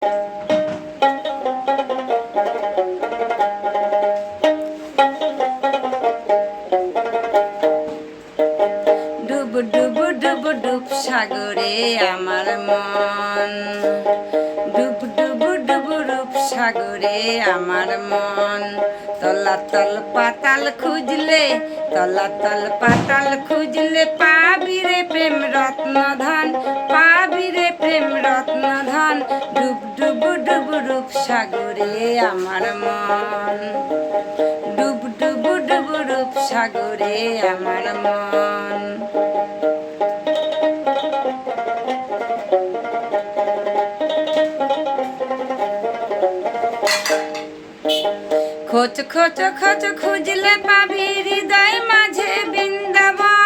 ডুব ডুব ডুব ডুব সাগরে আমার মন, ডুব ডুব ডুব ডুব সাগরে আমার মন। তলাতল পাতাল খুঁজলে, তলাতল পাতাল খুঁজলে পাবি রে প্রেম রত্ন ধন, পাবি রে প্রেম রত্ন ধন। ডুব ডুব ডুব ডুব সাগরে আমার মন, ডুব ডুব ডুব ডুব সাগরে আমার মন। খোঁজ খোঁজ খোঁজ খুঁজলে পাবি হৃদয় মাঝে বৃন্দাবন।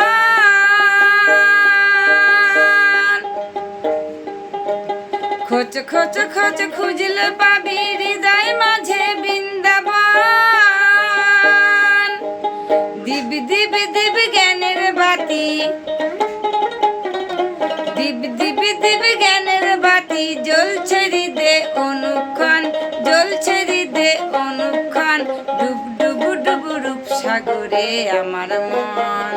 খোঁজ খোঁজ খোঁজ খুঁজলে পাবি হৃদয় মাঝে বৃন্দাবন। দিব দিব দিব জ্ঞানের বাতি, দিব দিব দিব জ্ঞানের বাতি জ্বলছে হৃদয়ে অনুক্ষণ, জ্বলছে হৃদয়ে অনুক্ষণ। ডুব ডুব ডুব রূপ সাগরে আমার মন,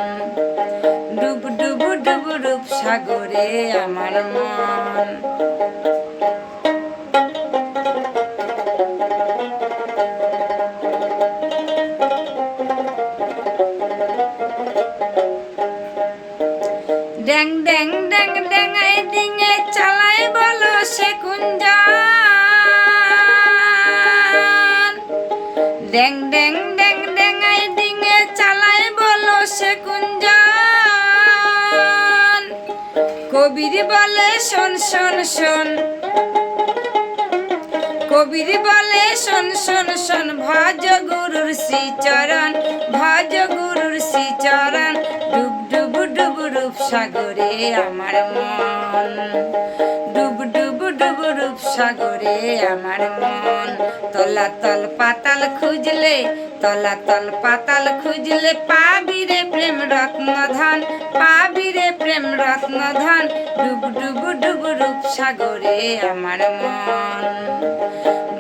ডুব ডুব ডুব রূপ সাগরে আমার মন। ড্যাং ড্যাং ড্যাং ড্যাঙাই ডিঙে চালাই বলো সে কুঞ্জন। ড্যাং ড্যাং ড্যাং ড্যাঙাই ডিঙে চালাই বলো সে কুঞ্জন। কবির বলে শোন শোন শোন, কবির বলে শোন শোন শোন। ভজ গুরুর শ্রীচরণ, ভজ গুরুর শ্রীচরণ। ডুব ডুব ডুব রূপ সাগরে আমার মন, ডুব ডুব ডুব রূপ সাগরে আমার মন। তলাতল পাতাল খুঁজলে, তলাতল পাতাল খুঁজলে পাবি রে প্রেম রত্ন ধন, পাবি রে প্রেম রত্ন ধন। ডুব ডুব ডুব রূপ সাগরে আমার মন,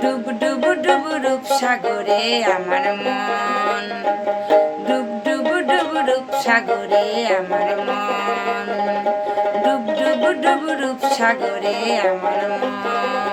ডুব ডুব ডুব রূপ সাগরে আমার মন, ডুব ডুব ডুব রূপ সাগরে আমার মন, ডুব ডুব ডুব রূপ সাগরে আমার মন।